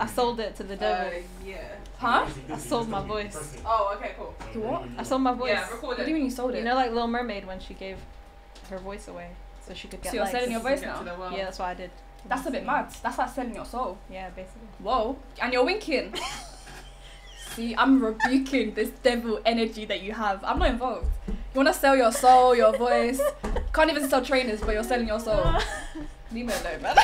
I sold it to the devil. Yeah. Huh? I sold my voice. Oh, okay, cool. To what? I sold my voice. Yeah, record What it. do you mean you sold it? You know, like Little Mermaid when she gave her voice away so she could get So you're likes. selling your voice now? Yeah, that's what I did. That's a bit mad. That's like selling your soul. Yeah, basically. Whoa. And you're winking. See, I'm rebuking this devil energy that you have. I'm not involved. You want to sell your soul, your voice. Can't even sell trainers, but you're selling your soul. Leave me alone, man.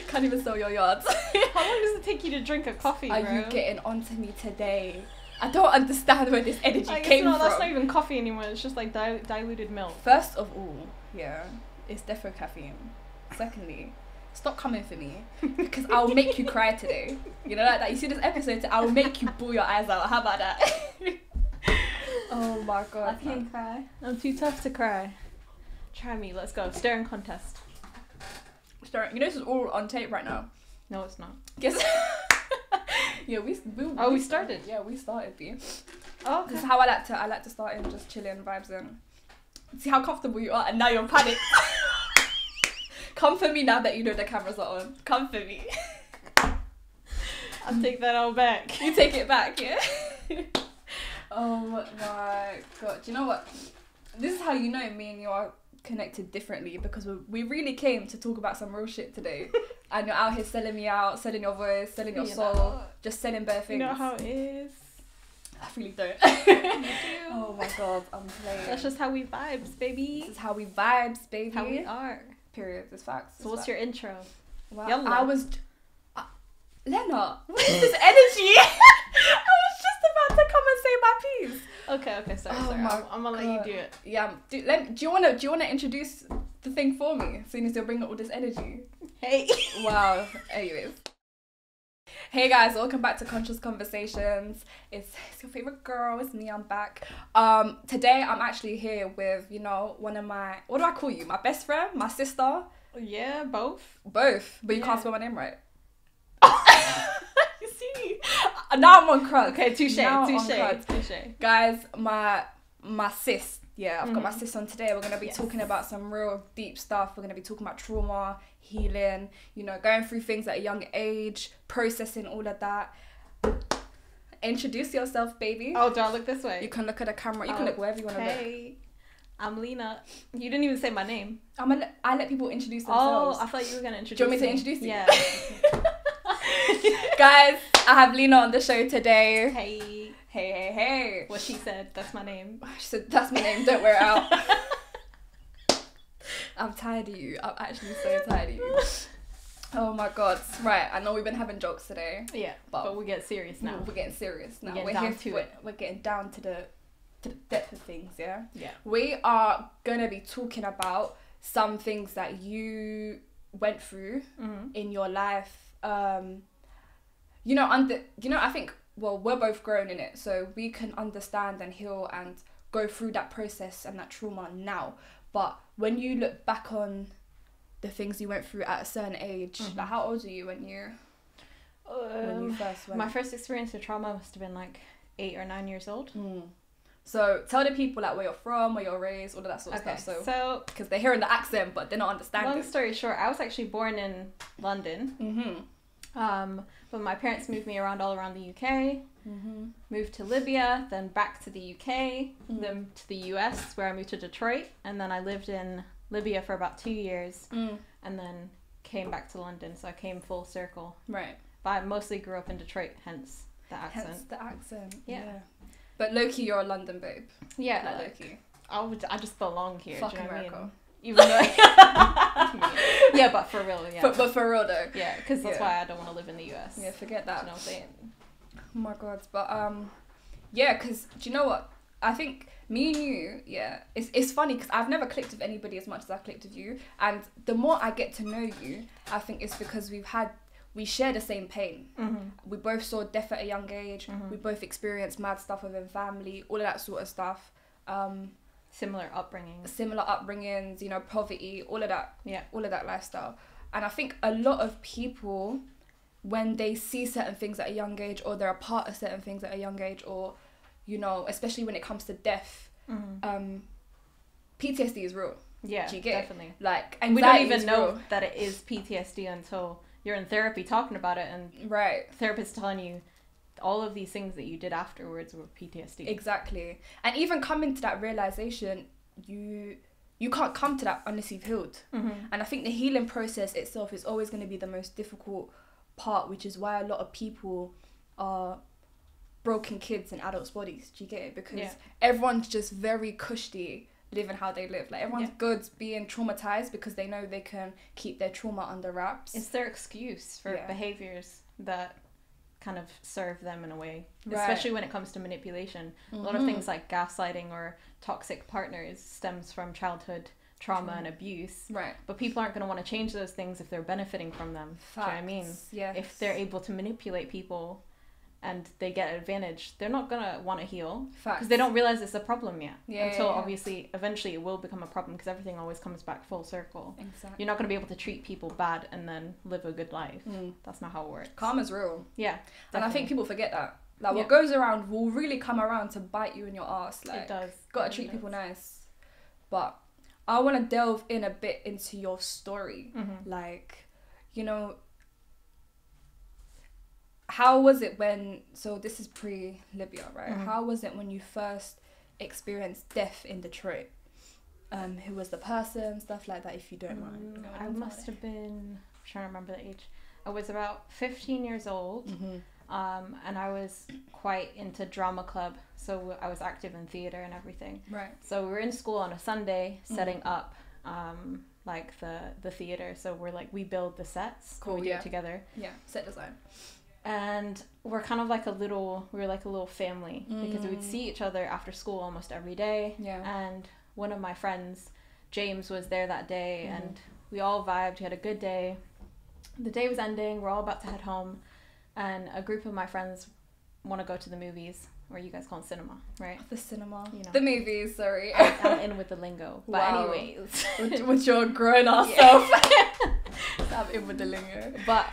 Can't even sell your yards. How long does it take you to drink a coffee, Are bro? you getting onto me today? I don't understand where this energy came from. That's not even coffee anymore. It's just like diluted milk. First of all, yeah, it's defo caffeine. Secondly, stop coming for me because I'll make you cry today. You know, like that. You see this episode, I will make you bawl your eyes out. How about that? Oh my god. I can't cry. I'm too tough to cry. Try me. Let's go. Staring contest. You know this is all on tape right now. No, it's not. Guess. Yeah, we started. Yeah, we started. B. Oh, This is how I like to start in, just chilling, vibes in. See how comfortable you are, and now you're panicked. Come for me now that you know the cameras are on. Come for me. I'll take that all back. You take it back, yeah? Oh my god. Do you know what? This is how you know me and you are connected differently, because we really came to talk about some real shit today. And you're out here selling me out, selling your voice, selling your soul, just selling bare things. You know how it is. I really don't. You do. Oh my god, I'm playing. That's just how we vibes, baby. This is how we vibes, baby. How we are. Period. It's facts. So what's your intro? Wow. Yalla. I was... LENA, what is this energy? I was just about to come and say my piece. Okay, sorry. Oh my I'm gonna let you do it. Yeah. Do you wanna introduce the thing for me? As soon as you're bringing all this energy. Hey. Wow. Anyways. Hey guys, welcome back to Conscious Conversations. It's your favorite girl. It's me. I'm back. Today I'm actually here with one of my, what do I call you? My best friend, my sister. Yeah, both. Both, but you Yeah. can't spell my name right. You see? Now I'm on crud. Okay, touche. Guys, my sis. Yeah, I've got my sis on today. We're gonna be talking about some real deep stuff. We're gonna be talking about trauma, healing, going through things at a young age, processing all of that. Introduce yourself, baby. Oh, do I look this way? You can look at the camera. You can look wherever you want to look. Hey, I'm Lena. You didn't even say my name. I let people introduce themselves. Oh, I thought you were gonna introduce. Do you want me to introduce you? Yeah. Guys, I have Lena on the show today. Hey. Hey. What she said. That's my name. She said, that's my name. Don't wear it out. I'm tired of you. I'm actually so tired of you. Oh my god. Right, I know we've been having jokes today. Yeah, but we get serious now. We're getting serious now. We're getting down to the depth of things, yeah? Yeah. We are gonna be talking about some things that you went through in your life. I think, well, we're both grown in it, so we can understand and heal and go through that process and that trauma now. But when you look back on the things you went through at a certain age, like how old are you when you first went? My first experience of trauma must have been like 8 or 9 years old. So tell the people like where you're from, where you're raised, all of that sort of stuff. So because they're hearing the accent, but they're not understanding. Long story short, I was actually born in London. But my parents moved me around all around the UK. Moved to Libya, then back to the UK, then to the US, where I moved to Detroit, and then I lived in Libya for about 2 years, and then came back to London. So I came full circle. Right. But I mostly grew up in Detroit, hence the accent. Hence the accent. Yeah. But low-key, you're a London babe. Yeah. Like low-key. I just belong here. Fuck do you know America. What I mean? Even though, yeah, but for real, yeah. But for real though. Yeah, because that's why I don't want to live in the US. Yeah, forget that. You know what I'm saying? Oh my god, but yeah, because do you know what? I think me and you, it's funny because I've never clicked with anybody as much as I've clicked with you, and the more I get to know you, I think it's because we share the same pain. We both saw death at a young age. We both experienced mad stuff within family, all of that sort of stuff. Similar upbringings, poverty, all of that. Yeah. All of that lifestyle. And I think a lot of people, when they see certain things at a young age, or they're a part of certain things at a young age, or, especially when it comes to death, PTSD is real. Yeah, Do you get definitely. Like, and we don't anxiety even is know real. that it is PTSD until you're in therapy talking about it, and therapist telling you all of these things that you did afterwards were PTSD. Exactly. And even coming to that realization, you can't come to that unless you've healed. And I think the healing process itself is always going to be the most difficult part, which is why a lot of people are broken kids in adults' bodies. Do you get it? Because everyone's just very cushy living how they live. Like, everyone's good being traumatized because they know they can keep their trauma under wraps. It's their excuse for behaviors that kind of serve them in a way, especially when it comes to manipulation. A lot of things like gaslighting or toxic partners stems from childhood trauma and abuse, but people aren't going to want to change those things if they're benefiting from them. Do you know what I mean? If they're able to manipulate people and they get advantage, they're not going to want to heal because they don't realize it's a problem yet. Until obviously eventually it will become a problem, because everything always comes back full circle. Exactly. You're not going to be able to treat people bad and then live a good life. That's not how it works. Karma's real. Yeah, definitely. And I think people forget that. Like, what goes around will really come around to bite you in your ass. Like, it does. Gotta treat people nice. But I want to delve in a bit into your story. Like, you know, how was it when, so this is pre-Libya, right? How was it when you first experienced death in Detroit? Who was the person, stuff like that, if you don't mind? I must have been, I'm trying to remember the age. I was about 15 years old, and I was quite into drama club, so I was active in theatre and everything. Right. So we were in school on a Sunday setting up like the theatre, so we're like, we build the sets, we do it together. Yeah, set design. And we're kind of like we were like a little family, because we would see each other after school almost every day. And one of my friends, James, was there that day, and we all vibed. We had a good day. The day was ending. We're all about to head home, and a group of my friends want to go to the movies, or you guys call it cinema, right? The cinema. You know. The movies, sorry. I'm in with the lingo. But anyways. with your grown-ass self. I'm in with the lingo. But,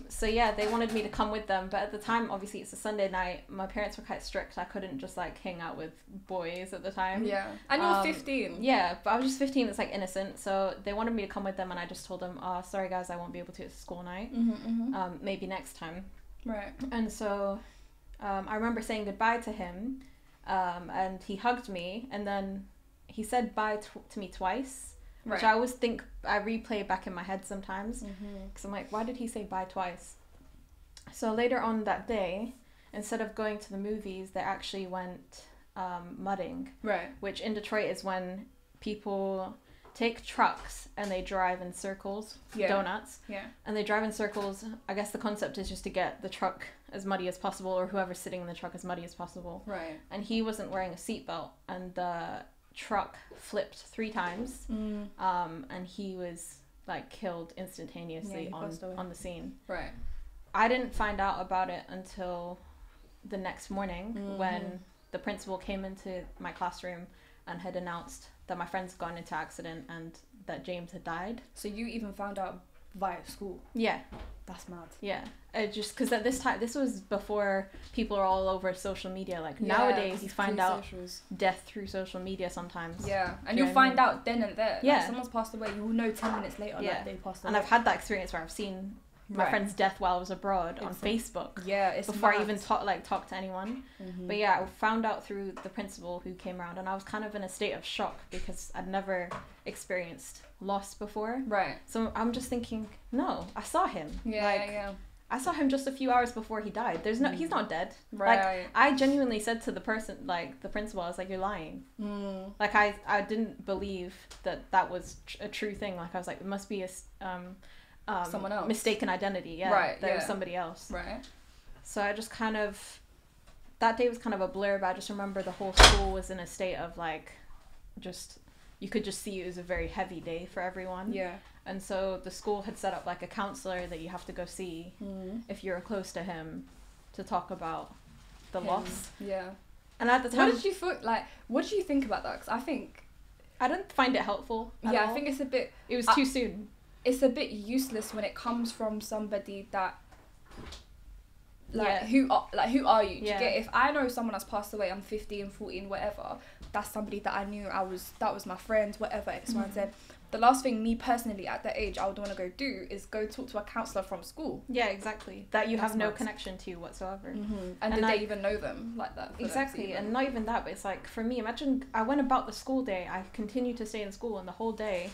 so yeah, they wanted me to come with them. But at the time, obviously, it's a Sunday night. My parents were quite strict. I couldn't just, like, hang out with boys at the time. Yeah. And you were 15. Yeah, but I was just 15. It's, like, innocent. So they wanted me to come with them, and I just told them, sorry, guys, I won't be able to. It's school night. Maybe next time. Right. And so I remember saying goodbye to him, and he hugged me, and then he said bye to me twice. Which I always think, I replay back in my head sometimes, because I'm like, why did he say bye twice? So later on that day, instead of going to the movies, they actually went mudding. Right. Which in Detroit is when people take trucks and they drive in circles, donuts. Yeah. And they drive in circles. I guess the concept is just to get the truck as muddy as possible, or whoever's sitting in the truck as muddy as possible. Right. And he wasn't wearing a seatbelt, and the truck flipped 3 times, and he was like killed instantaneously on the scene. Right. I didn't find out about it until the next morning, when the principal came into my classroom and had announced that my friend's gone into accident and that James had died. So you even found out via school? Yeah. That's mad. Yeah. Just because at this time, this was before people are all over social media. Like, nowadays, you find out death through social media sometimes. Yeah. And you'll find out then and there. Yeah. Like, someone's passed away, you'll know 10 minutes later that they passed away. And I've had that experience where I've seen my friend's death while I was abroad on Facebook. Yeah, it's before mad. I even talked to anyone. But yeah, I found out through the principal who came around, and I was kind of in a state of shock because I'd never experienced loss before. Right. So I'm just thinking, no, I saw him. Yeah, I saw him just a few hours before he died. He's not dead. Right. Like, I genuinely said to the person, like, the principal, I was like, you're lying. Like, I didn't believe that was a true thing. Like, I was like, it must be a someone else. Mistaken identity. Yeah. Right. There was somebody else. Right. So I just kind of, that day was kind of a blur, but I just remember the whole school was in a state of, like, just, you could just see it was a very heavy day for everyone. Yeah. And so the school had set up, like, a counselor that you have to go see if you're close to him to talk about the loss. Yeah. And at the time... What did you think about that? Because I think... I didn't find it helpful at all. I think it's a bit... It was too soon. It's a bit useless when it comes from somebody that... Who are you? Do you get, if I know someone has passed away, I'm 15, 14, whatever, that's somebody that I knew, that was my friend, whatever, X, Y, and Z. the last thing me personally at that age I would want to go do is go talk to a counsellor from school. Yeah, exactly. That you have no connection to whatsoever. And did they even know them like that? Exactly, and not even that, but it's like, for me, imagine I went about the school day, I continued to stay in school, and the whole day,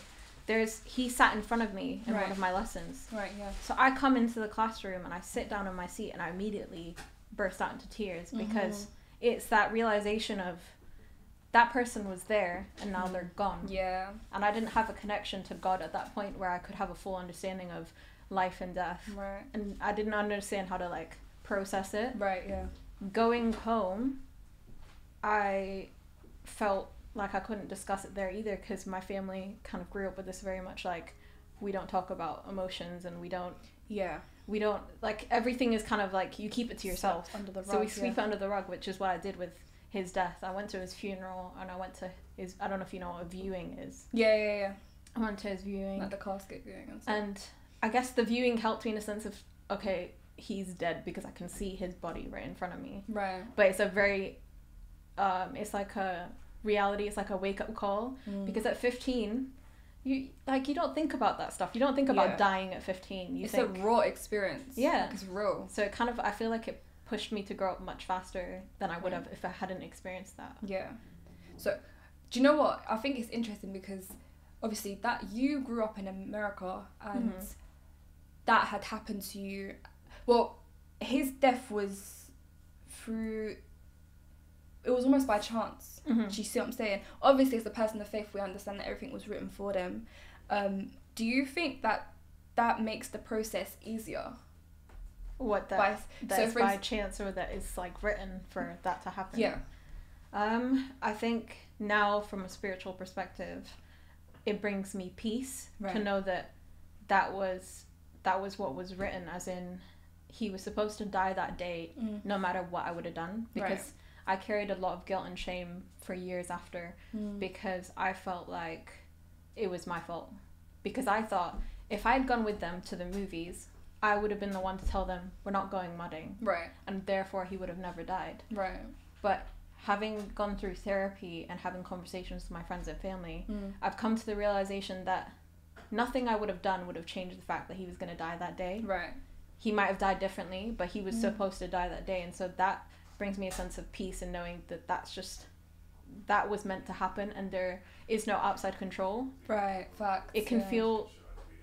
he sat in front of me in one of my lessons. Right, yeah. So I come into the classroom and I sit down in my seat and I immediately burst out into tears because it's that realization of that person was there and now they're gone. Yeah. And I didn't have a connection to God at that point where I could have a full understanding of life and death. Right. And I didn't understand how to like process it. Right, yeah. Going home, I felt like I couldn't discuss it there either because my family kind of grew up with this very much like, we don't talk about emotions and we don't like, everything is kind of like you keep it to yourself. Under the rug, so we sweep it under the rug, which is what I did with his death. I went to his funeral and I went to his, I don't know if you know what a viewing is. Yeah. I went to his viewing. Like the casket viewing and stuff. And I guess the viewing helped me in a sense of, okay, he's dead because I can see his body right in front of me. Right. But it's a very, it's like a reality, it's like a wake-up call. Because at 15, you don't think about that stuff. You don't think about dying at 15. It's a raw experience. Yeah. Like, it's real. So it kind of, I feel like it pushed me to grow up much faster than I would have if I hadn't experienced that. Yeah. So, do you know what? I think it's interesting because obviously that you grew up in America and that had happened to you. Well, his death was through, it was almost by chance. Do you see what I'm saying? Obviously, as a person of faith, we understand that everything was written for them. Do you think that makes the process easier? What, that is by chance or that is like written for that to happen? Yeah. I think now from a spiritual perspective, it brings me peace to know that was what was written, as in he was supposed to die that day no matter what I would have done, because I carried a lot of guilt and shame for years after because I felt like it was my fault, because I thought if I had gone with them to the movies, I would have been the one to tell them we're not going mudding, and therefore he would have never died. But having gone through therapy and having conversations with my friends and family, I've come to the realization that nothing I would have done would have changed the fact that he was going to die that day. He might have died differently, but he was supposed to die that day, and so that brings me a sense of peace in knowing that that was meant to happen and there is no outside control. Facts. It can feel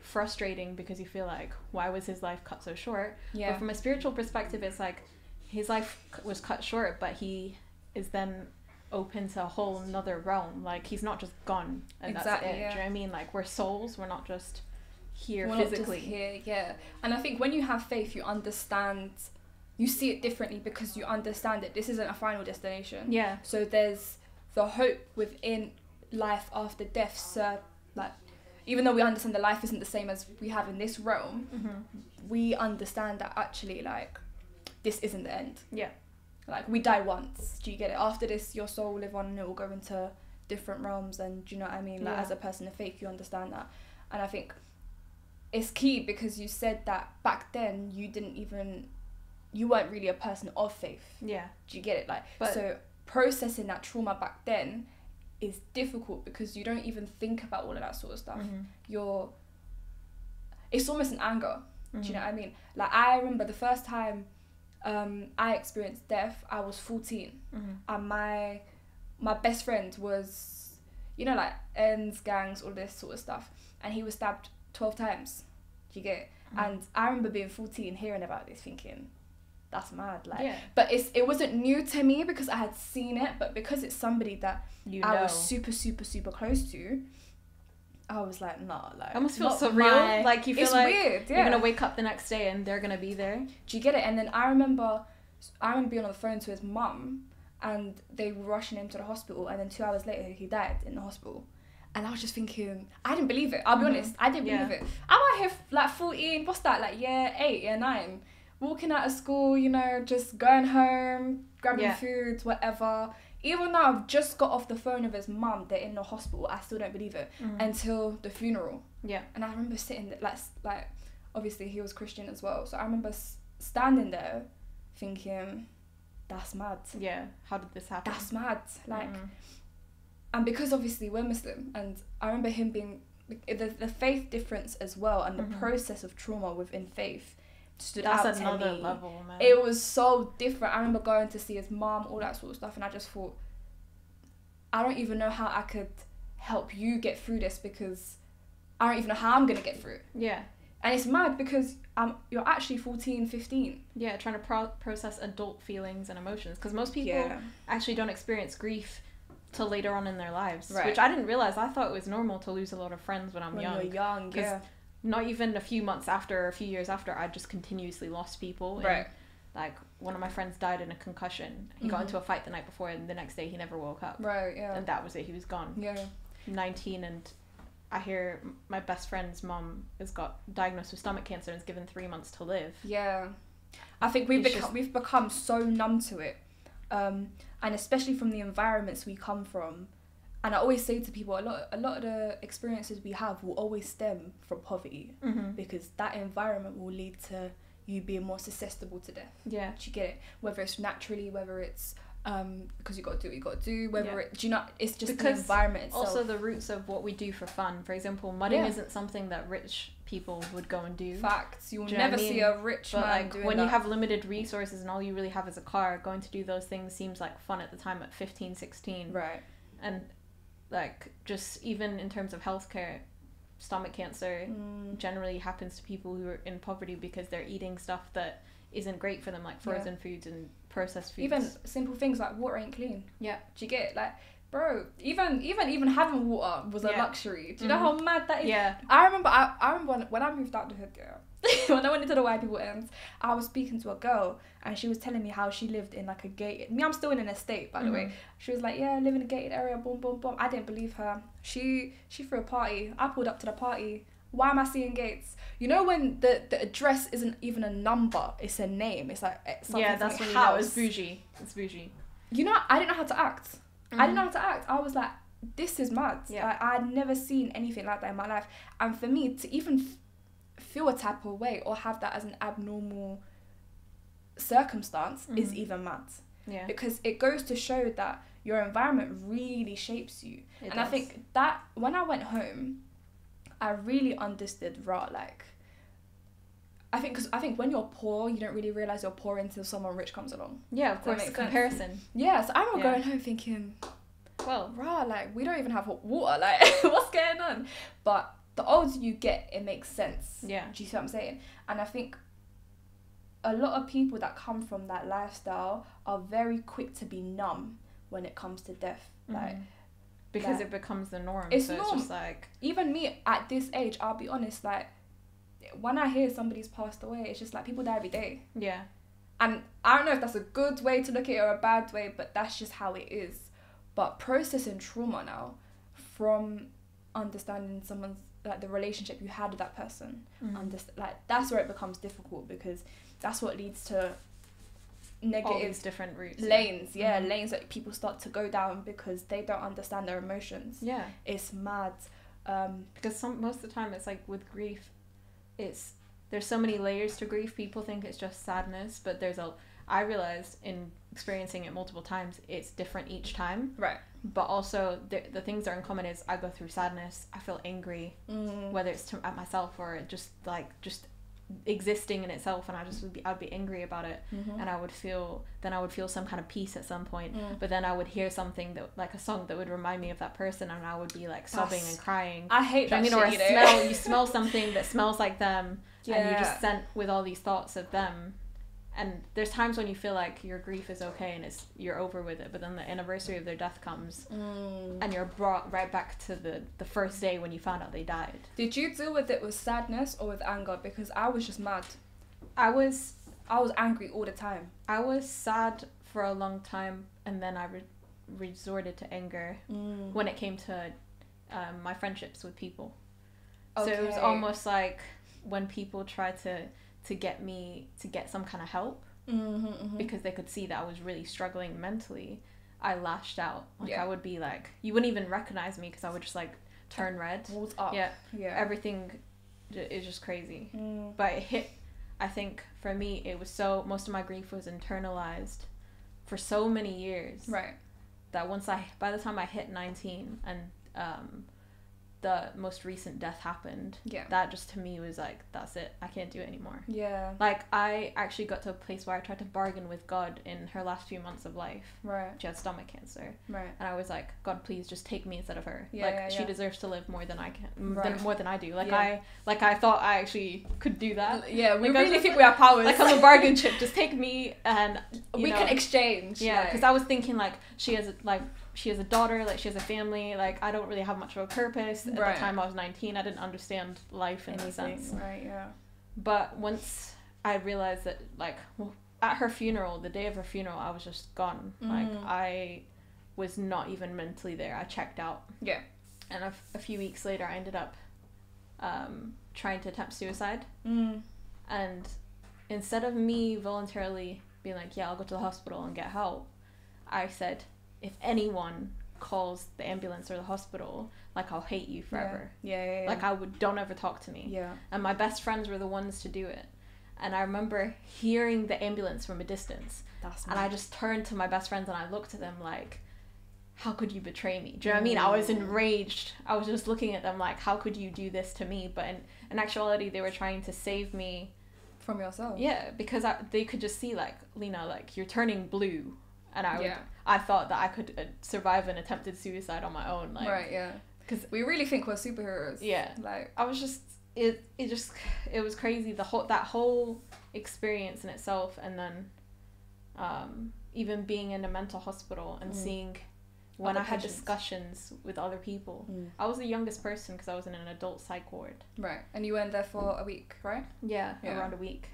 frustrating because you feel like, why was his life cut so short? But from a spiritual perspective, it's like his life was cut short, but he is then open to a whole nother realm. Like, he's not just gone and that's it. Do you know what I mean? Like, we're souls, we're not just here physically. Not just here, and I think when you have faith, you understand, you see it differently because you understand that this isn't a final destination. So there's the hope within life after death. So like, even though we understand that life isn't the same as we have in this realm, we understand that actually, like, this isn't the end. Like, we die once. Do you get it? After this, your soul will live on and it will go into different realms. And do you know what I mean? Like, as a person of faith, you understand that. And I think it's key because you said that back then you weren't really a person of faith. Do you get it? Like, so processing that trauma back then is difficult because you don't even think about all of that sort of stuff. It's almost an anger. Do you know what I mean? Like, I remember the first time I experienced death, I was 14, and my best friend was, you know, like ends, gangs, all this sort of stuff, and he was stabbed 12 times. Do you get it? And I remember being 14, hearing about this, thinking, that's mad. Like, but it wasn't new to me because I had seen it, but because it's somebody that I was super, super, super close to, I was like, nah, like, I almost feel surreal. Like, you feel it's like weird, you're gonna wake up the next day and they're gonna be there. Do you get it? And then I remember being on the phone to his mum, and they were rushing him to the hospital, and then 2 hours later he died in the hospital. And I was just thinking, I didn't believe it. I'll be honest, I didn't believe it. I'm out here like 14, what's that, like year 8, year 9, walking out of school, you know, just going home, grabbing food, whatever. Even though I've just got off the phone with his mum, they're in the hospital, I still don't believe it until the funeral. And I remember sitting there, like obviously he was Christian as well, so I remember standing there thinking, that's mad. How did this happen? That's mad. Like, and because obviously we're Muslim, and I remember him being the faith difference as well, and the process of trauma within faith stood out to me. That's another level, man. It was so different. I remember going to see his mom, all that sort of stuff, and I just thought, I don't even know how I could help you get through this, because I don't even know how I'm gonna get through it. Yeah. And it's mad because you're actually 14, 15. Yeah, trying to process adult feelings and emotions. Because most people actually don't experience grief till later on in their lives. Right. Which I didn't realize. I thought it was normal to lose a lot of friends when young. When you're young, yeah. Not even a few months after, or a few years after, I just continuously lost people. Right. And, like, one of my friends died in a concussion. He got into a fight the night before, and the next day he never woke up. Right, yeah. And that was it. He was gone. Yeah. 19, and I hear my best friend's mom has got diagnosed with stomach cancer and is given 3 months to live. Yeah. I think we've become so numb to it. And especially from the environments we come from. And I always say to people, a lot of the experiences we have will always stem from poverty. Because that environment will lead to you being more susceptible to death. Yeah. Do you get it? Whether it's naturally, whether it's because you got to do what you got to do, whether it's just because the environment itself. Also the roots of what we do for fun. For example, mudding isn't something that rich people would go and do. Facts. You'll never see a rich man doing when that. You have limited resources and all you really have is a car, going to do those things seems like fun at the time at 15, 16. Right. And like, just even in terms of healthcare, stomach cancer generally happens to people who are in poverty because they're eating stuff that isn't great for them, like frozen foods and processed foods. Even simple things like water ain't clean. Yeah. Do you get it? Like, bro, even having water was a luxury. Do you know how mad that is? Yeah. I remember when I moved out the hood, when I went into the white people ends, I was speaking to a girl and she was telling me how she lived in like a gated... I'm still in an estate, by the way. She was like, yeah, I live in a gated area, boom, boom, boom. I didn't believe her. She threw a party. I pulled up to the party. Why am I seeing gates? You know when the address isn't even a number, it's a name. It's like something. Yeah, that's when you know it's bougie. It's bougie. You know, I didn't know how to act. I didn't know how to act. I was like, this is mad. Yeah. Like, I'd never seen anything like that in my life. And for me to even feel a type of way or have that as an abnormal circumstance is even mad. Yeah. Because it goes to show that your environment really shapes you. It does. I think that when I went home, I really understood like, I think when you're poor, you don't really realise you're poor until someone rich comes along. Yeah, of course, the comparison. Yeah, so I remember going home thinking, well, like, we don't even have hot water, like, what's going on? But the older you get, it makes sense. Yeah. Do you see what I'm saying? And I think a lot of people that come from that lifestyle are very quick to be numb when it comes to death. Like, because it becomes the norm. It's just like... Even me, at this age, I'll be honest, like, when I hear somebody's passed away, it's just like people die every day. Yeah. And I don't know if that's a good way to look at it or a bad way, but that's just how it is. But processing trauma now from understanding someone's, like, the relationship you had with that person, like, that's where it becomes difficult, because that's what leads to negative all these different routes, lanes lanes that people start to go down because they don't understand their emotions. It's mad. Because most of the time it's like with grief, there's so many layers to grief. People think it's just sadness, but I realized in experiencing it multiple times, it's different each time. Right. But also the things that are in common is I go through sadness, I feel angry, whether it's at myself or just existing in itself, and I'd be angry about it, and I would feel some kind of peace at some point, but then I would hear something that, like a song that would remind me of that person, and I would be like sobbing and crying. I hate that shit, or you smell something that smells like them, and you're just sent with all these thoughts of them. And there's times when you feel like your grief is okay and you're over with it, but then the anniversary of their death comes and you're brought right back to the first day when you found out they died. Did you deal with it with sadness or with anger? Because I was just mad. I was angry all the time. I was sad for a long time, and then I resorted to anger when it came to my friendships with people. Okay. So it was almost like when people try to get me to get some kind of help because they could see that I was really struggling mentally, I lashed out. I would be like, you wouldn't even recognize me because I would just like turn red. Walls up. Yeah. Everything is just crazy. But it hit, I think for me, it was most of my grief was internalized for so many years. Right. That by the time I hit 19 and the most recent death happened, that just to me was like, that's it, I can't do it anymore. Yeah. Like, I actually got to a place where I tried to bargain with God in her last few months of life. Right. She had stomach cancer. Right. And I was like, God, please just take me instead of her. Yeah, like, she deserves to live more than I can, more than I do. Like, yeah. I thought I actually could do that. Yeah, we like, really think we have powers. Like, I'm a bargain chip, just take me, and we can exchange. Yeah, because I was thinking, like, she has a daughter, like, she has a family, like, I don't really have much of a purpose. At the time I was 19, I didn't understand life in that sense. Right, yeah. But once I realized that, like, at her funeral, the day of her funeral, I was just gone. Like, I was not even mentally there. I checked out. Yeah. And a few weeks later, I ended up trying to attempt suicide. And instead of me voluntarily being like, yeah, I'll go to the hospital and get help, I said, if anyone calls the ambulance or the hospital, like, I'll hate you forever. Yeah. Like, don't ever talk to me. Yeah. And my best friends were the ones to do it. And I remember hearing the ambulance from a distance. And I just turned to my best friends and I looked at them like, how could you betray me? Do you know what I mean? I was enraged. I was just looking at them like, how could you do this to me? But in actuality, they were trying to save me. From yourself? Yeah, because they could just see, like, Lena, like, you're turning blue. And I thought that I could survive an attempted suicide on my own. Like, right, yeah. Because we really think we're superheroes. Yeah. Like, I was just, it was crazy. That whole experience in itself. And then even being in a mental hospital and seeing when I had discussions with other people. I was the youngest person because I was in an adult psych ward. Right. And you went there for a week, right? Yeah. Around a week.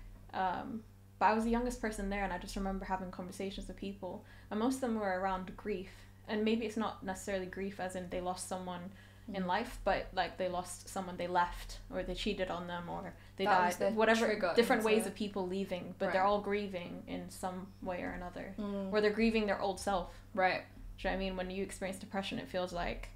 But I was the youngest person there, and I just remember having conversations with people, and most of them were around grief. And maybe it's not necessarily grief as in they lost someone in life, but like they lost someone they left, or they cheated on them, or they died. Whatever, different ways of people leaving, but they're all grieving in some way or another. Or they're grieving their old self. Right. Do you know what I mean? When you experience depression, it feels like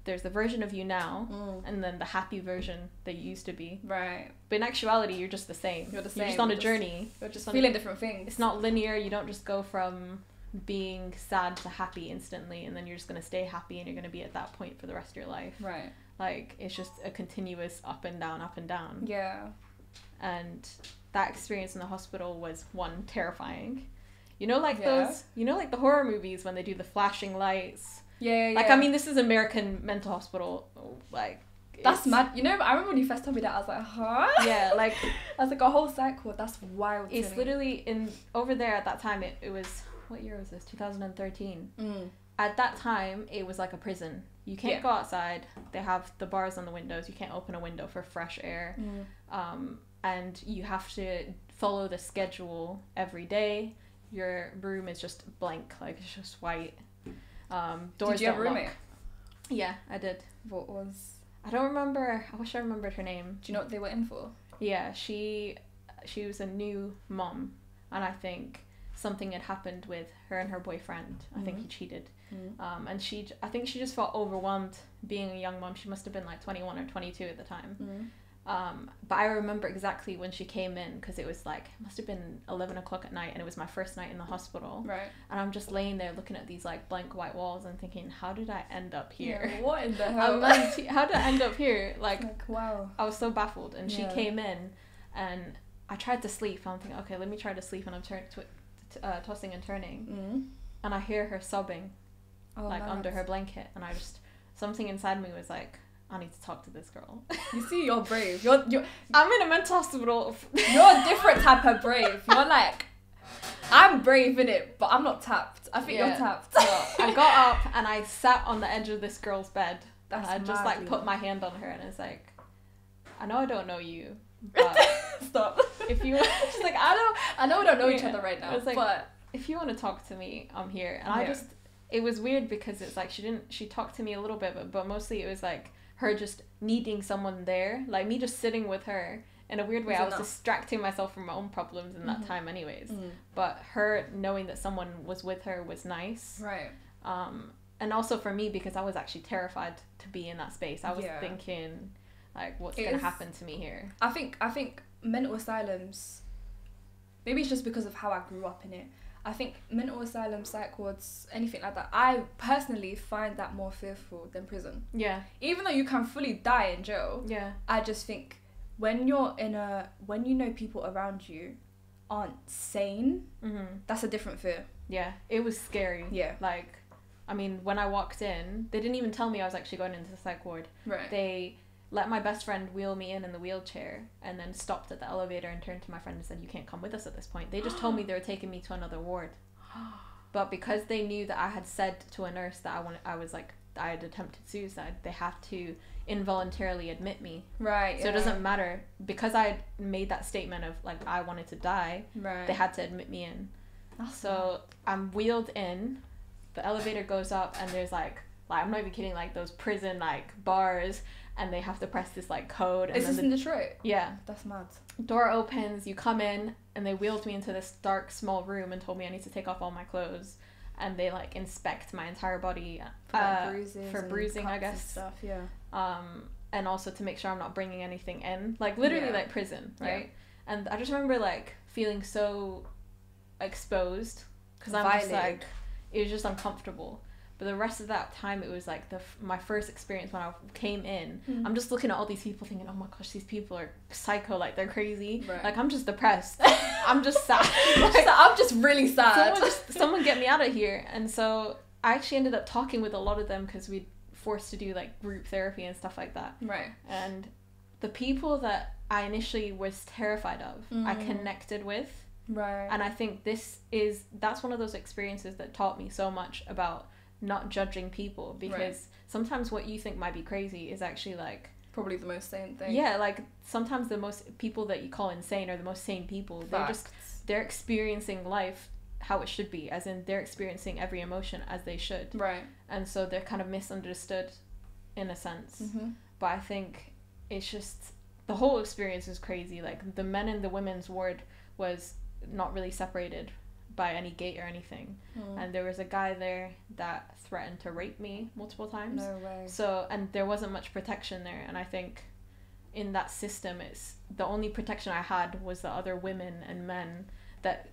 there's the version of you now, and then the happy version that you used to be. Right. But in actuality, you're just the same. You're just on a journey. You're just feeling different things. It's not linear. You don't just go from being sad to happy instantly, and then you're just going to stay happy, and you're going to be at that point for the rest of your life. Right. Like, it's just a continuous up and down, up and down. Yeah. And that experience in the hospital was, one, terrifying. You know, like those, like the horror movies when they do the flashing lights. Yeah. Like, I mean, this is American mental hospital. Like, that's mad. You know, I remember when you first told me that, I was like, huh? Yeah, like, I was like, a whole psych ward. That's wild. It's literally over there at that time. It was, what year was this? 2013. At that time, it was like a prison. You can't go outside. They have the bars on the windows. You can't open a window for fresh air. And you have to follow the schedule every day. Your room is just blank, like, it's just white. Doors did you have a roommate? Lock. Yeah, I did. What was? I don't remember. I wish I remembered her name. Do you know what they were in for? Yeah, she was a new mom, and I think something had happened with her and her boyfriend. I think he cheated. And I think she just felt overwhelmed being a young mom. She must have been like 21 or 22 at the time. But I remember exactly when she came in, because it was like, it must have been 11 o'clock at night, and it was my first night in the hospital. Right. And I'm just laying there looking at these like blank white walls and thinking, how did I end up here? Yeah, what in the hell? How did I end up here? Like, wow. I was so baffled. And she came in, and I tried to sleep. I'm thinking, okay, let me try to sleep, and I'm tossing and turning. And I hear her sobbing, under her blanket, and something inside me was like, I need to talk to this girl. You see, you're brave. I'm in a mental hospital. You're a different type of brave. You're like, I'm brave in it, but I'm not tapped. I think you're tapped. So I got up and I sat on the edge of this girl's bed. That's and I just mad, put my hand on her, and it's like, I know I don't know you, but stop. If you, she's like, I know we don't know each other right now, like, but if you want to talk to me, I'm here. And it was weird because it's like she talked to me a little bit, but mostly it was like her just needing someone there, like me just sitting with her. In a weird way, I was distracting myself from my own problems in that time anyways. But her knowing that someone was with her was nice. Right. And also for me, because I was actually terrified to be in that space. I was thinking, like, what's going to happen to me here? I think mental asylums, maybe it's just because of how I grew up in it. I think mental asylum, psych wards, anything like that, I personally find that more fearful than prison. Yeah. Even though you can fully die in jail. Yeah. I just think when you know people around you aren't sane, that's a different fear. Yeah. It was scary. Yeah. Like, I mean, when I walked in, they didn't even tell me I was actually going into the psych ward. Right. They let my best friend wheel me in the wheelchair and then stopped at the elevator and turned to my friend and said, you can't come with us at this point. They just told me they were taking me to another ward. But because they knew that I had said to a nurse that I had attempted suicide, they have to involuntarily admit me. Right. So it doesn't matter. Because I had made that statement of, like, I wanted to die, they had to admit me in. So I'm wheeled in, the elevator goes up, and there's, like, I'm not even kidding, like, those prison, like, bars, and they have to press this, like, code. Is this in Detroit? Yeah. That's mad. Door opens, you come in, and they wheeled me into this dark, small room and told me I need to take off all my clothes. And they, like, inspect my entire body for bruising, I guess. And stuff, yeah. And also to make sure I'm not bringing anything in. Like, literally, like, prison, right? Yeah. And I just remember, like, feeling so exposed. Because I'm just, like, it was just uncomfortable. But the rest of that time, it was like my first experience when I came in. I'm just looking at all these people thinking, oh my gosh, these people are psycho, like they're crazy. Right. Like, I'm just depressed. I'm just sad. Like, I'm just really sad. Someone get me out of here. And so I actually ended up talking with a lot of them because we forced to do like group therapy and stuff like that. Right. And the people that I initially was terrified of, I connected with. Right. And I think that's one of those experiences that taught me so much about not judging people, because sometimes what you think might be crazy is actually like probably the most sane thing. Yeah, like sometimes the most people that you call insane are the most sane people. They're experiencing life how it should be, as in they're experiencing every emotion as they should. Right. And so they're kind of misunderstood in a sense. But I think it's just the whole experience is crazy. Like the men and the women's ward was not really separated by any gate or anything, and there was a guy there that threatened to rape me multiple times. No way. So, and there wasn't much protection there, and I think in that system, it's the only protection I had was the other women and men that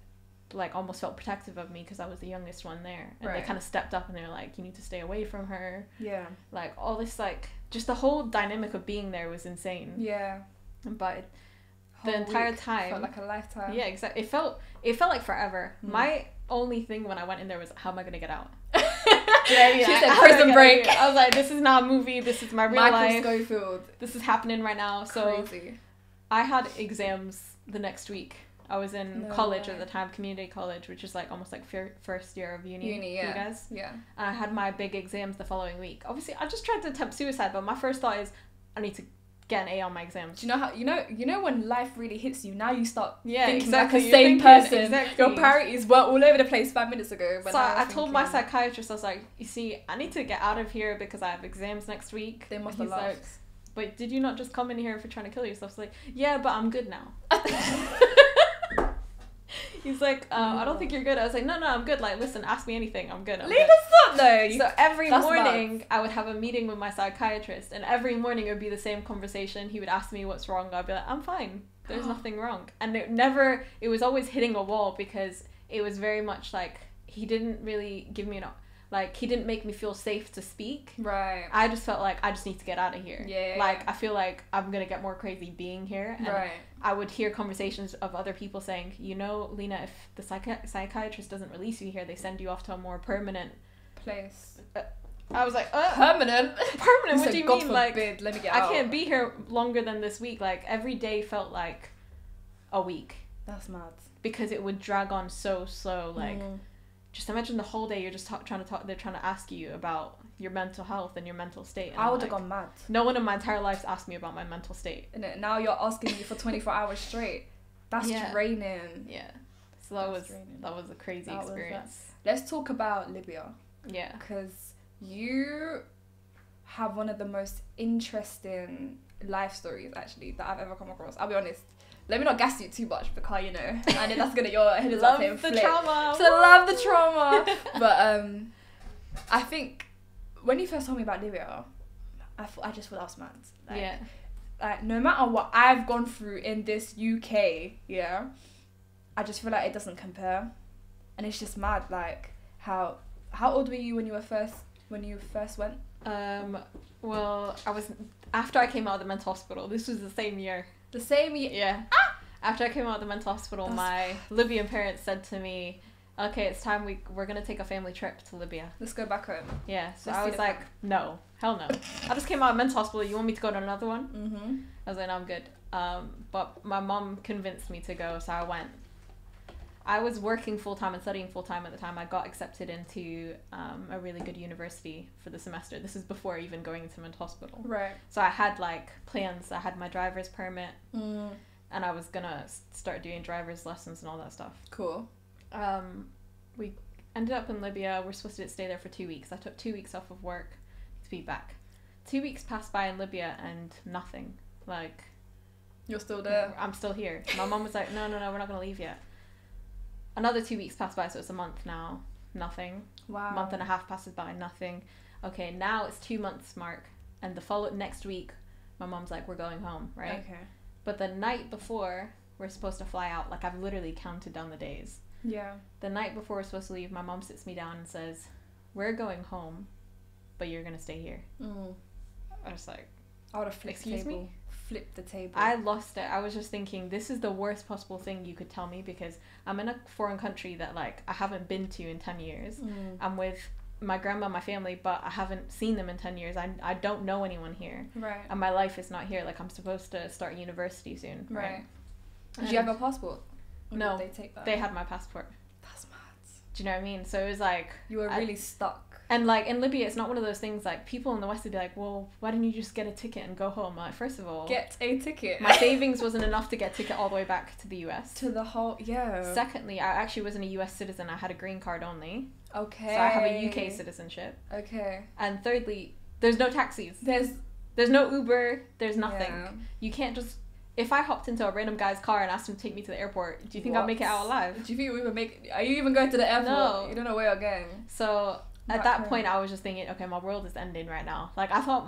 like almost felt protective of me because I was the youngest one there, and they kind of stepped up and they're like, you need to stay away from her. Yeah. Like all this, like just the whole dynamic of being there was insane. Yeah. But the entire time felt like a lifetime. Yeah, exactly. It felt like forever. My only thing when I went in there was, how am I gonna get out? She said prison break. I was like, this is not a movie, this is my real life. Michael Schofield. This is happening right now. So crazy. I had exams the next week. I was in college at the time, community college, which is like almost like first year of uni yeah. You guys. Yeah. And I had my big exams the following week. Obviously I just tried to attempt suicide, but my first thought is, I need to get an A on my exams. Do you know how you know when life really hits you? Now you start thinking exactly. like a sane person. Exactly. Your priorities were all over the place 5 minutes ago. So I told my psychiatrist, I was like, you see, I need to get out of here because I have exams next week. They must have laughed. Like, but did you not just come in here for trying to kill yourself? I was like, yeah, but I'm good now. He's like, I don't think you're good. I was like, no, I'm good. Like, listen, ask me anything. I'm good. Leave us up though. So every morning I would have a meeting with my psychiatrist, and every morning it would be the same conversation. He would ask me what's wrong. I'd be like, I'm fine. There's nothing wrong. And it was always hitting a wall, because it was very much like he didn't really give me he didn't make me feel safe to speak. Right. I just felt like I just need to get out of here. Yeah. Like I feel like I'm gonna get more crazy being here. And I would hear conversations of other people saying, you know, Lena, if the psychiatrist doesn't release you here, they send you off to a more permanent place. I was like, permanent? Permanent? What do you mean? Like, let me get out. I can't be here longer than this week. Like every day felt like a week. That's mad. Because it would drag on so slow. Like, just imagine the whole day you're just trying to talk. They're trying to ask you about your mental health and your mental state. And I would have gone mad. No one in my entire life's asked me about my mental state. And now you're asking me for 24 hours straight. That's draining. Yeah. So that was a crazy experience. Let's talk about Libya. Yeah. Because you have one of the most interesting life stories actually that I've ever come across. I'll be honest. Let me not gas you too much because, you know, I know that's gonna your head is love up the trauma. So love the trauma. But I think when you first told me about Libya, I just thought that was mad. Like no matter what I've gone through in this UK, I just feel like it doesn't compare. And it's just mad, like, how old were you when you first went? Well, after I came out of the mental hospital. This was the same year. The same year? Yeah. After I came out of the mental hospital, my Libyan parents said to me, okay, it's time we're going to take a family trip to Libya. Let's go back home. Yeah, so I was like, no, hell no. I just came out of mental hospital. You want me to go to another one? Mm-hmm. I was like, no, I'm good. But my mom convinced me to go, so I went. I was working full-time and studying full-time at the time. I got accepted into a really good university for the semester. This is before even going into mental hospital. Right. So I had like plans. I had my driver's permit. And I was gonna start doing driver's lessons and all that stuff. Cool. We ended up in Libya. We're supposed to stay there for 2 weeks. I took 2 weeks off of work to be back. 2 weeks passed by in Libya and nothing. Like, you're still there. I'm still here. My mom was like, no, we're not gonna leave yet. Another 2 weeks passed by, so it's a month now. Nothing. Wow. Month and a half passes by, nothing. Okay, now it's 2 months mark, and the next week, my mom's like, we're going home, right? Okay. But the night before we're supposed to fly out, like, I've literally counted down the days. Yeah. The night before we're supposed to leave, my mom sits me down and says, we're going home, but you're gonna stay here. I was like, I would have flipped the table. me? Flip the table. I lost it. I was just thinking, this is the worst possible thing you could tell me, because I'm in a foreign country that, like, I haven't been to in 10 years. I'm with my grandma, my family, but I haven't seen them in 10 years. I don't know anyone here. Right. And my life is not here. Like, I'm supposed to start university soon. Right. Did you have a passport? Or No. did they take that? They had my passport. That's mad. Do you know what I mean? So it was like... You were really stuck. And, like, in Libya, it's not one of those things, like, people in the West would be like, well, why didn't you just get a ticket and go home? Like, first of all... Get a ticket. My savings wasn't enough to get a ticket all the way back to the US. To the whole... Yeah. Secondly, I actually wasn't a US citizen. I had a green card only. Okay. So I have a UK citizenship. Okay. And thirdly, there's no taxis. There's no Uber. There's nothing. Yeah. You can't just... If I hopped into a random guy's car and asked him to take me to the airport, do you think I'll make it out alive? Do you think you'll even make... Are you even going to the airport? No. You don't know where you're going. So... At that point, I was just thinking, okay, my world is ending right now. Like, I thought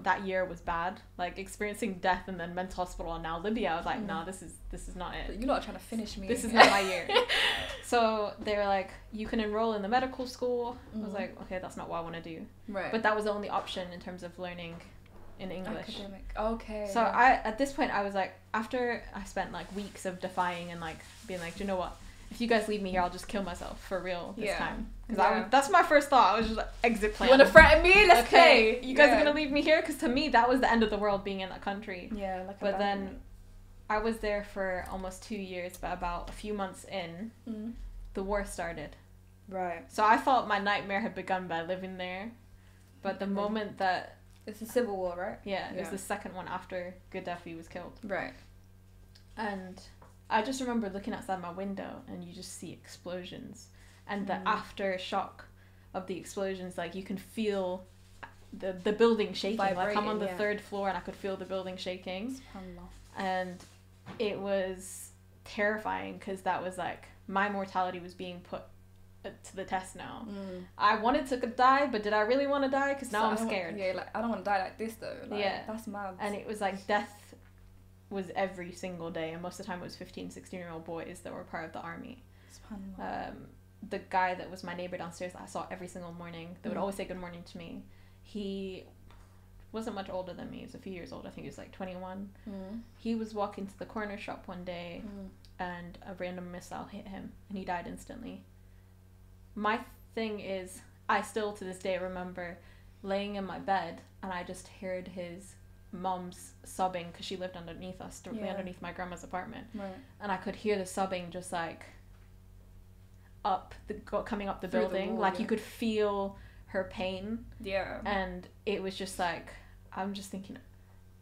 that year was bad. Like, experiencing death and then mental hospital and now Libya. I was like, nah, this is not it. You're not trying to finish me. This is not my year. So they were like, you can enroll in the medical school. I was like, okay, that's not what I want to do. Right. But that was the only option in terms of learning in English. Academic. Okay. So at this point, I was like, after I spent like weeks of defying and like being like, do you know what? If you guys leave me here, I'll just kill myself for real this time. Because that's my first thought. I was just like, exit plan. You want to threaten me? Let's play. You guys are going to leave me here? Because to me, that was the end of the world, being in that country. Yeah. Like but then I was there for almost 2 years, but about a few months in, the war started. Right. So I thought my nightmare had begun by living there. But the moment that... It's a civil war, right? Yeah, it was the second one after Gaddafi was killed. Right. And... I just remember looking outside my window and you just see explosions, and the aftershock of the explosions, like you can feel the building shaking. Like I'm on the third floor and I could feel the building shaking, and it was terrifying because that was like my mortality was being put to the test now. I wanted to die, but did I really want to die? Because now I'm scared. Like I don't want to die like this though. Like, that's mad. And it was like death was every single day, and most of the time it was 16-year-old boys that were part of the army. The guy that was my neighbor downstairs that I saw every single morning that would always say good morning to me, he wasn't much older than me. He was a few years old. I think he was like 21. He was walking to the corner shop one day and a random missile hit him and he died instantly. My thing is, I still to this day remember laying in my bed and I just heard his mom's sobbing because she lived underneath us, directly underneath my grandma's apartment, and I could hear the sobbing just like coming up the building, the wall, like you could feel her pain, and it was just like I'm just thinking,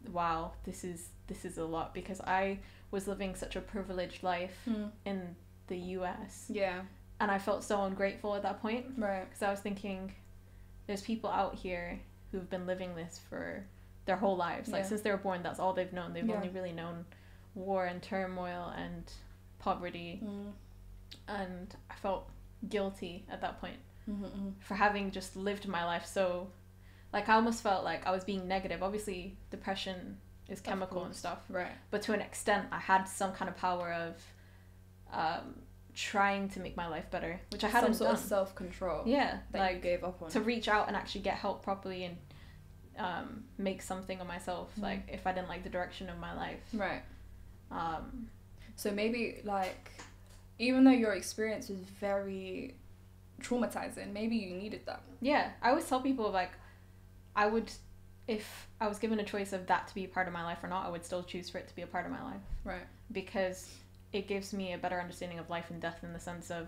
wow, this is a lot, because I was living such a privileged life in the US, and I felt so ungrateful at that point, because I was thinking there's people out here who've been living this for their whole lives, like since they were born, that's all they've known. They've only really known war and turmoil and poverty, and I felt guilty at that point for having just lived my life so, like I almost felt like I was being negative. Obviously depression is chemical and stuff, but to an extent I had some kind of power of trying to make my life better, which I hadn't some sort done. of self-control. Yeah, that like you gave up on. to reach out and actually get help properly and make something of myself. Like if I didn't like the direction of my life. Right. So maybe like, even though your experience was very traumatizing, maybe you needed that. Yeah, I always tell people like, I would, if I was given a choice of that to be a part of my life or not, I would still choose for it to be a part of my life. Right. Because it gives me a better understanding of life and death in the sense of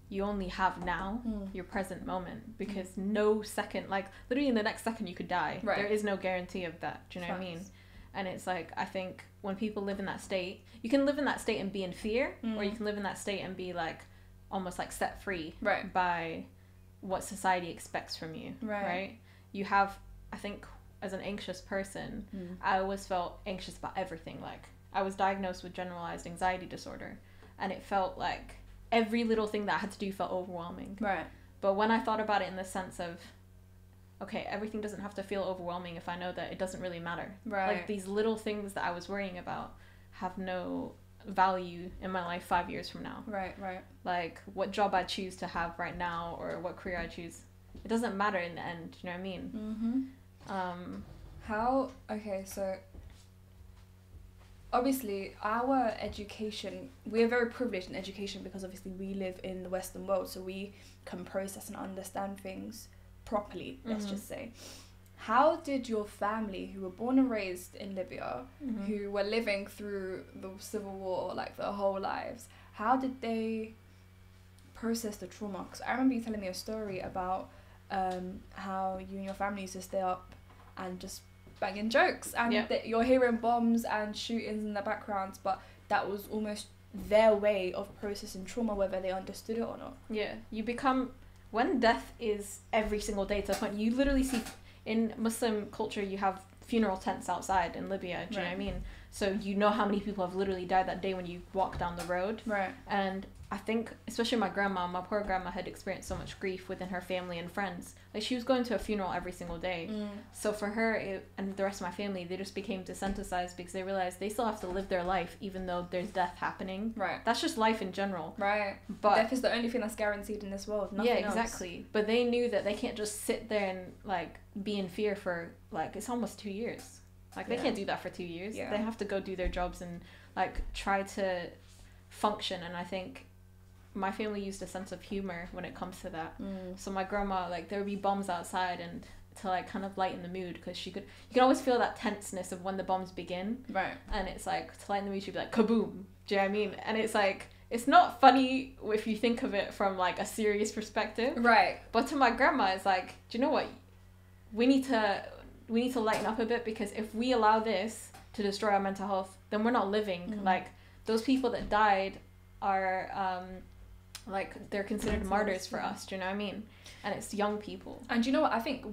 you only have now, your present moment, because no second, like literally in the next second you could die. Right. There is no guarantee of that. Do you know Facts. what I mean? And it's like, I think when people live in that state, you can live in that state and be in fear, or you can live in that state and be like almost like set free by what society expects from you. Right? You have, I think as an anxious person, I always felt anxious about everything. Like I was diagnosed with generalized anxiety disorder, and it felt like every little thing that I had to do felt overwhelming. Right. But when I thought about it in the sense of, okay, everything doesn't have to feel overwhelming if I know that it doesn't really matter. Right. Like these little things that I was worrying about have no value in my life 5 years from now. Right. Like what job I choose to have right now or what career I choose, it doesn't matter in the end. You know what I mean? Okay, so obviously our education, we're very privileged in education because obviously we live in the Western world, so we can process and understand things properly, let's just say. How did your family, who were born and raised in Libya, who were living through the civil war like their whole lives, how did they process the trauma? Because I remember you telling me a story about how you and your family used to stay up and just banging jokes, and that you're hearing bombs and shootings in the background, but that was almost their way of processing trauma, whether they understood it or not. Yeah, you become, when death is every single day to the point, you literally see, in Muslim culture, you have funeral tents outside in Libya, do you know what I mean? So you know how many people have literally died that day when you walk down the road. Right. And I think, especially my poor grandma had experienced so much grief within her family and friends. Like, she was going to a funeral every single day. So for her and the rest of my family, they just became desensitized because they realized they still have to live their life even though there's death happening. Right. That's just life in general. Right. But death is the only thing that's guaranteed in this world. Nothing else. Exactly. But they knew that they can't just sit there and, like, be in fear for, like, it's almost 2 years. Like, they can't do that for 2 years. Yeah. They have to go do their jobs and, like, try to function. And I think my family used a sense of humor when it comes to that. So my grandma, like, there would be bombs outside, and to, like, kind of lighten the mood, because you can always feel that tenseness of when the bombs begin. Right. And it's like, to lighten the mood, she'd be like, kaboom. Do you know what I mean? And it's like, it's not funny if you think of it from, like, a serious perspective. Right. But to my grandma, it's like, do you know what? We need to lighten up a bit, because if we allow this to destroy our mental health, then we're not living. Like, those people that died are, like, they're considered martyrs for us. Do you know what I mean? And it's young people. And you know what? I think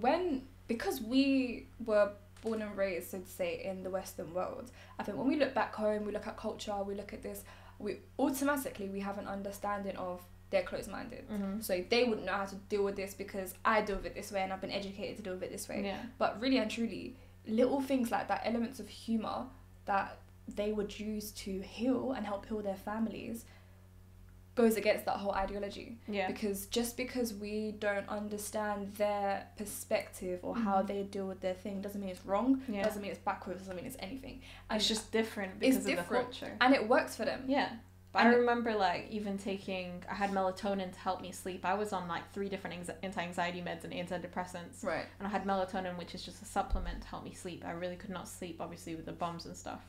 because we were born and raised, so to say, in the Western world, I think when we look back home, we look at culture, we look at this, we have an understanding of they're closed-minded. So they wouldn't know how to deal with this because I deal with it this way and I've been educated to deal with it this way. Yeah. But really and truly, little things like that, elements of humour that they would use to heal and help heal their families, goes against that whole ideology. Yeah. Because just because we don't understand their perspective or how they deal with their thing doesn't mean it's wrong. Yeah. Doesn't mean it's backwards. Doesn't mean it's anything. And It's just different because of the culture. And it works for them. Yeah. But I remember, like, even I had melatonin to help me sleep. I was on, like, 3 different anti-anxiety meds and antidepressants. Right. And I had melatonin, which is just a supplement to help me sleep. I really could not sleep, obviously, with the bombs and stuff.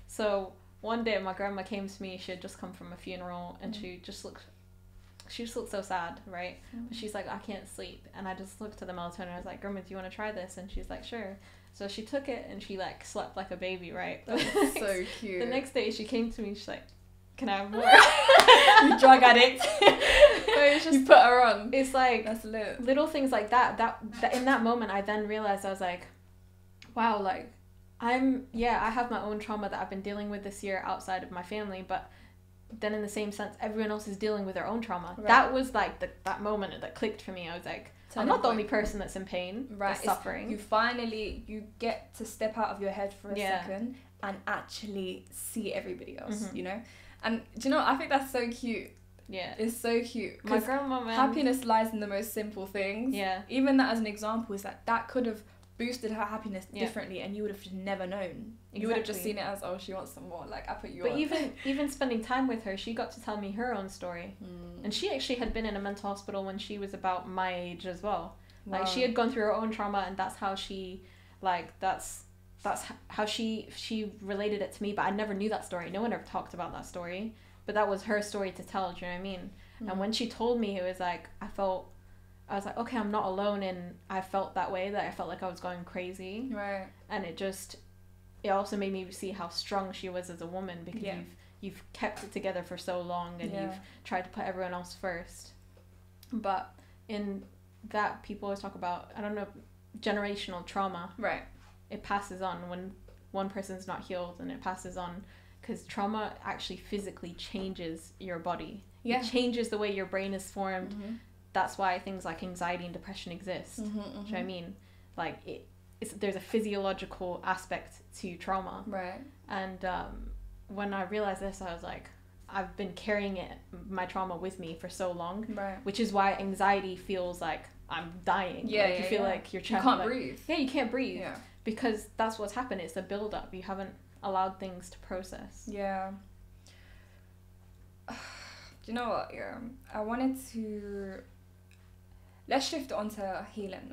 So one day my grandma came to me. She had just come from a funeral, and she just looked so sad, right? But she's like, I can't sleep. And I just looked at the melatonin. I was like, Grandma, do you want to try this? And she's like, sure. So she took it, and she, like, slept like a baby, right? That's so cute. The next day she came to me, she's like, can I have more? You drug addict. So it's just, you put her on. It's like, that's lit. Little things like that in that moment I then realized, I was like, wow, like, I have my own trauma that I've been dealing with this year outside of my family, but then in the same sense, everyone else is dealing with their own trauma. Right. That was like that moment that clicked for me. I was like, I'm not the only person that's in pain, that's suffering. You get to step out of your head for a second and actually see everybody else, you know? And do you know, I think that's so cute. Yeah. It's so cute. My grandma, man. Happiness lies in the most simple things. Yeah. Even that as an example is that could have boosted her happiness differently, and you would have just never known. Exactly. You would have just seen it as, oh, she wants some more. Like, I put you on. But even spending time with her, she got to tell me her own story. And she actually had been in a mental hospital when she was about my age as well. Wow. Like, she had gone through her own trauma, and that's how she, like, that's how she related it to me. But I never knew that story. No one ever talked about that story. But that was her story to tell, do you know what I mean? And when she told me, it was like, I was like, okay, I'm not alone, and I felt that way, that I felt like I was going crazy. Right. And it also made me see how strong she was as a woman, because you've kept it together for so long, and you've tried to put everyone else first. But in that, people always talk about, I don't know, generational trauma. Right. It passes on when one person's not healed, and it passes on, because trauma actually physically changes your body. Yeah. It changes the way your brain is formed. That's why things like anxiety and depression exist. Do you know what I mean? Like, there's a physiological aspect to trauma. Right. And when I realized this, I was like, I've been carrying my trauma with me for so long. Right. Which is why anxiety feels like I'm dying. Yeah, like, you feel like you're trapped. You can't breathe. Yeah, you can't breathe. Yeah. Because that's what's happened. It's a build-up. You haven't allowed things to process. Yeah. Do you know what? Yeah. I wanted to... Let's shift on to healing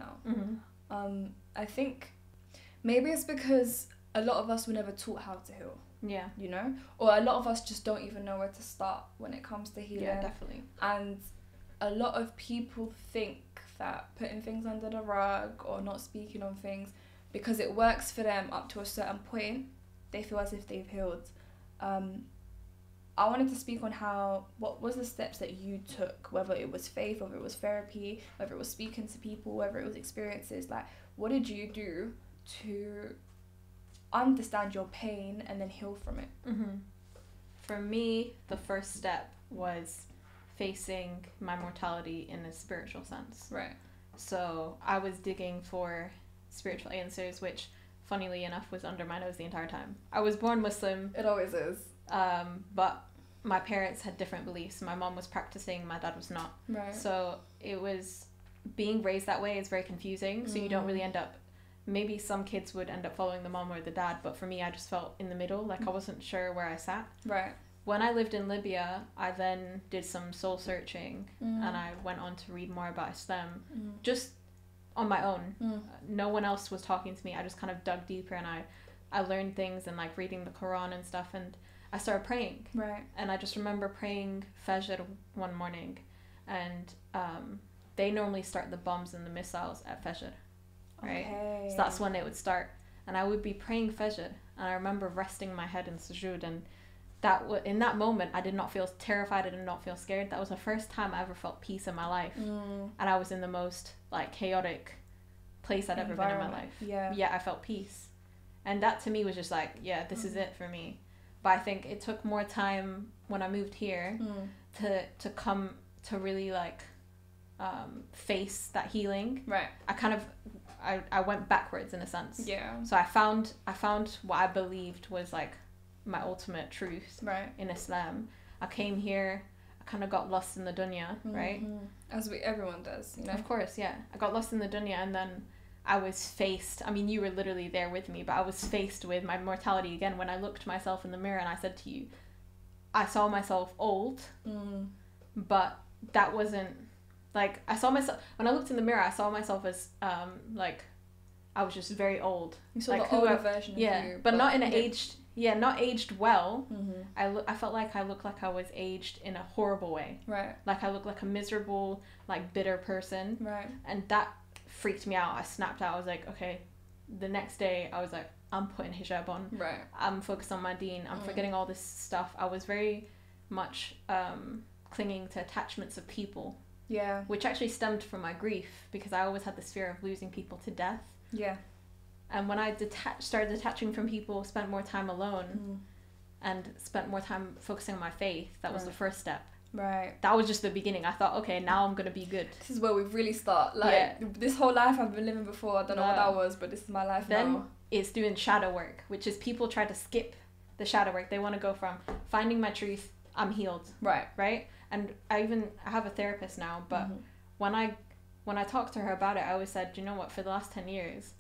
now. I think maybe it's because a lot of us were never taught how to heal. Yeah. You know? Or a lot of us just don't even know where to start when it comes to healing. Yeah, definitely. And a lot of people think that putting things under the rug or not speaking on things, because it works for them up to a certain point, they feel as if they've healed. I wanted to speak on what was the steps that you took, whether it was faith, whether it was therapy, whether it was speaking to people, whether it was experiences. Like, what did you do to understand your pain and then heal from it? For me, the first step was facing my mortality in a spiritual sense. Right. So I was digging for spiritual answers, which, funnily enough, was under my nose the entire time. I was born Muslim. It always is. But my parents had different beliefs. My mom was practicing, my dad was not. Right. So it was, being raised that way is very confusing. So you don't really end up, maybe some kids would end up following the mom or the dad, but for me, I just felt in the middle, like I wasn't sure where I sat. Right. When I lived in Libya, I then did some soul searching, and I went on to read more about Islam, just on my own. No one else was talking to me. I just kind of dug deeper, and I learned things, and like reading the Quran and stuff, and I started praying. Right. And I just remember praying Fajr one morning, and they normally start the bombs and the missiles at Fajr, right? Okay. So that's when it would start, and I would be praying Fajr, and I remember resting my head in sujood, and in that moment, I did not feel terrified. I did not feel scared. That was the first time I ever felt peace in my life, and I was in the most like chaotic place I'd ever been in my life. Yeah, I felt peace, and that to me was just like, yeah, this is it for me. But I think it took more time when I moved here to come to really like face that healing. Right. I went backwards in a sense. Yeah. So I found what I believed was like my ultimate truth. Right. In Islam. I came here, I kind of got lost in the dunya, right? As everyone does, you know. Of course, yeah. I got lost in the dunya, and then I was faced, I mean, you were literally there with me, but I was faced with my mortality again when I looked myself in the mirror, and I said to you, I saw myself old, but that wasn't, like, I saw myself, when I looked in the mirror, I saw myself as, like, I was just very old. You saw like the older version of you. But not in an aged, not aged well. I felt like I looked like I was aged in a horrible way. Right. Like I looked like a miserable, like bitter person. Right. And that freaked me out. I snapped out. I was like, okay. The next day, I was like, I'm putting hijab on. Right. I'm focused on my deen. I'm forgetting all this stuff. I was very much clinging to attachments of people. Yeah. Which actually stemmed from my grief, because I always had this fear of losing people to death. Yeah. And when I started detaching from people, spent more time alone, and spent more time focusing on my faith, that was the first step. Right. That was just the beginning. I thought, okay, now I'm going to be good. This is where we really start. Like, this whole life I've been living before, I don't know what that was, but this is my life then now. It's doing shadow work, which is people try to skip the shadow work. They want to go from finding my truth, I'm healed. Right. Right? And I have a therapist now, but when I talked to her about it, I always said, you know what, for the last 10 years,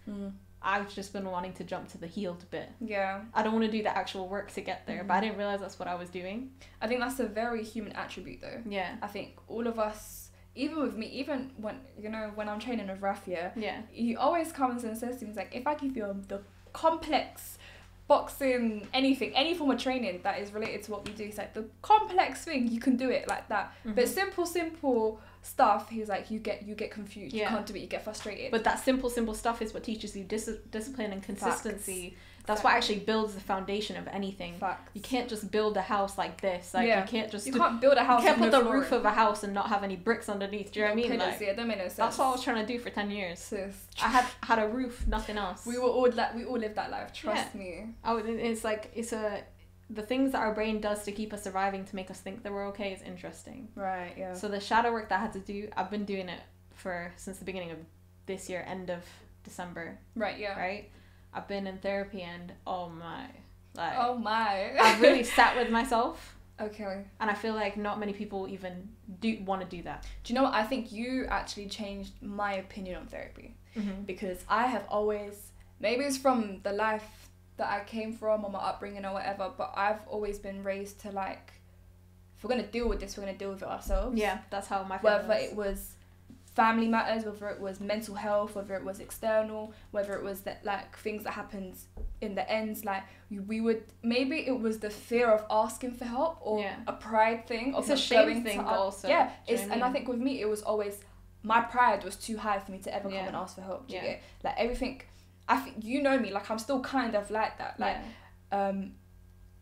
I've just been wanting to jump to the healed bit. Yeah. I don't want to do the actual work to get there, but I didn't realize that's what I was doing. I think that's a very human attribute though. Yeah. I think all of us, even with me, even when, you know, when I'm training with Rafia, he always comes and says to me, he's like, if I give you the complex boxing, anything, any form of training that is related to what we do, he's like, the complex thing, you can do it like that. But simple stuff, he's like, you get confused, you can't do it, you get frustrated. But that simple stuff is what teaches you discipline and consistency. That's what actually builds the foundation of anything. You can't just build a house like this. Like you can't build a house. You can't put the roof of a house and not have any bricks underneath. Do you know what I mean? Like, that made no sense. That's what I was trying to do for 10 years. Sis. I had a roof, nothing else. We all lived that life. Trust me. Oh, it's like the things that our brain does to keep us surviving, to make us think that we're okay, is interesting. Right. Yeah. So the shadow work that I had to do, I've been doing it since the beginning of this year, end of December. Right. Yeah. Right. I've been in therapy and I've really sat with myself. Okay. And I feel like not many people even want to do that. Do you know what? I think you actually changed my opinion on therapy. Because I have always, maybe it's from the life that I came from or my upbringing or whatever, but I've always been raised to like, if we're going to deal with this, we're going to deal with it ourselves. Yeah, that's how my family Whether it was family matters, whether it was mental health, whether it was external, whether it was that like things that happens in the ends, like we would, maybe it was the fear of asking for help or a pride thing, or it's a shame thing also. Yeah, and I think with me it was always, my pride was too high for me to ever come and ask for help. Do you get like everything? I think you know me, like I'm still kind of like that. Like I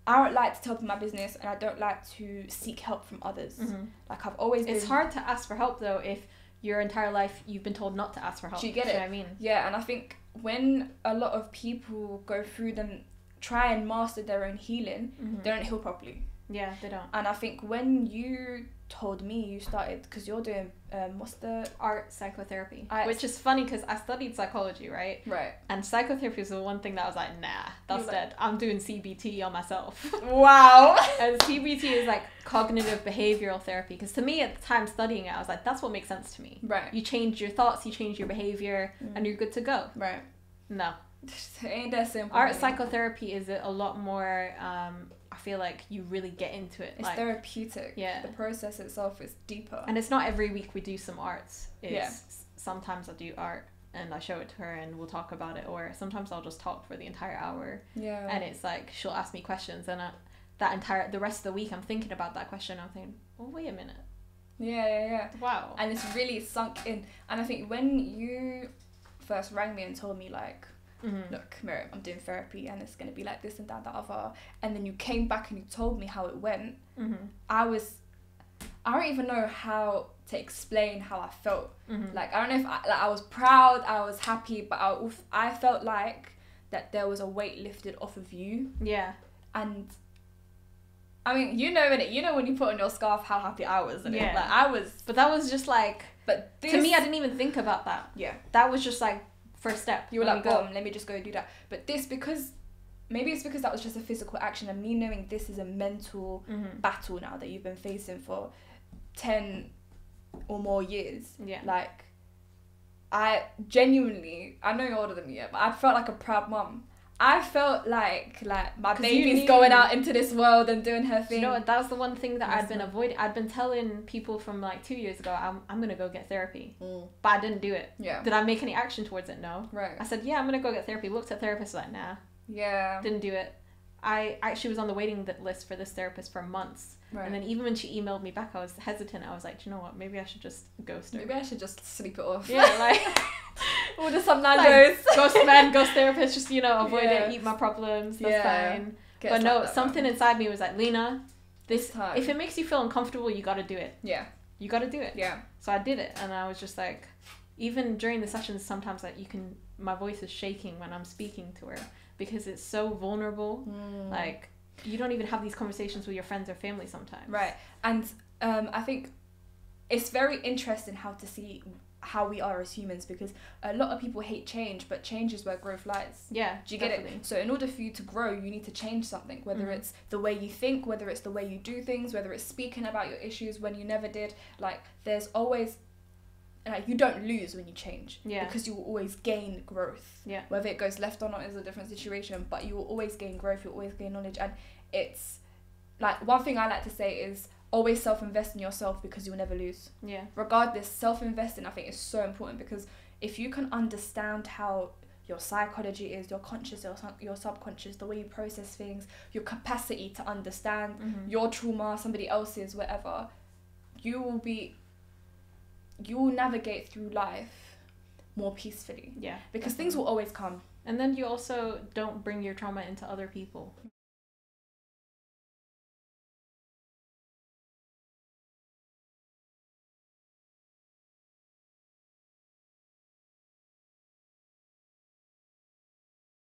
don't like to tell people my business, and I don't like to seek help from others. Like I've always been. It's hard to ask for help though if your entire life you've been told not to ask for help. Do you get it? What I mean? Yeah, and I think when a lot of people go through them, try and master their own healing, they don't heal properly. Yeah, they don't. And I think when you told me you started, because you're doing what's the art psychotherapy, which is funny because I studied psychology, right? And psychotherapy is the one thing that I was like, nah, that's dead. I'm doing CBT on myself. Wow. And CBT is like cognitive behavioral therapy, because to me at the time studying it, I was like, that's what makes sense to me. You change your thoughts, you change your behavior, and you're good to go. No, ain't that simple. Art psychotherapy is a lot more I feel like you really get into it. It's therapeutic. Yeah. The process itself is deeper. And it's not every week we do some arts. Sometimes I do art and I show it to her and we'll talk about it, or sometimes I'll just talk for the entire hour. Yeah. And it's like she'll ask me questions and the rest of the week I'm thinking about that question. I'm thinking, well, wait a minute. Yeah. Wow. And it's really sunk in. And I think when you first rang me and told me like, look, Miriam, I'm doing therapy and it's going to be like this and that, that other, and then you came back and you told me how it went, I don't even know how to explain how I felt. Like, I don't know if I was proud, I was happy, but I felt like that there was a weight lifted off of you. Yeah. And I mean, you know when you put on your scarf how happy I was. Yeah. Like, I was. But that was just like, to me, I didn't even think about that. Yeah. That was just like, first step. You were like, boom, let me just go do that. But maybe it's because that was just a physical action, and me knowing this is a mental battle now that you've been facing for 10 or more years. Yeah. Like, I genuinely, I know you're older than me, but I felt like a proud mum. I felt like my baby's going out into this world and doing her thing. You know what? That was the one thing that I'd been avoiding. I'd been telling people from like 2 years ago, I'm gonna go get therapy, but I didn't do it. Yeah. Did I make any action towards it? No. Right. I said, yeah, I'm gonna go get therapy. Looked at therapists, like, nah. Yeah. Didn't do it. I actually was on the waiting list for this therapist for months. Right. And then even when she emailed me back, I was hesitant. I was like, do you know what? Maybe I should just ghost her. Maybe I should just sleep it off. Yeah, like. Order some Nando's. Like, ghost man, ghost therapist, just, avoid it, eat my problems, that's fine. But no, something inside me was like, Lena, if it makes you feel uncomfortable, you gotta do it. Yeah. You gotta do it. Yeah. So I did it, and I was just like, even during the sessions, sometimes like my voice is shaking when I'm speaking to her, because it's so vulnerable. Like, you don't even have these conversations with your friends or family sometimes. Right. And I think it's very interesting how how we are as humans, because a lot of people hate change, but change is where growth lies. Yeah, do you get it? So in order for you to grow, you need to change something, whether it's the way you think, whether it's the way you do things, whether it's speaking about your issues when you never did. Like, there's always, like, you don't lose when you change, because you will always gain growth. Whether it goes left or not is a different situation, but you will always gain growth, you'll always gain knowledge. And it's like, one thing I like to say is always self-invest in yourself, because you'll never lose. Regardless, self-investing I think is so important, because if you can understand how your psychology is, your conscious, your subconscious, the way you process things, your capacity to understand your trauma, somebody else's, whatever, you will navigate through life more peacefully. Because things will always come. And then you also don't bring your trauma into other people.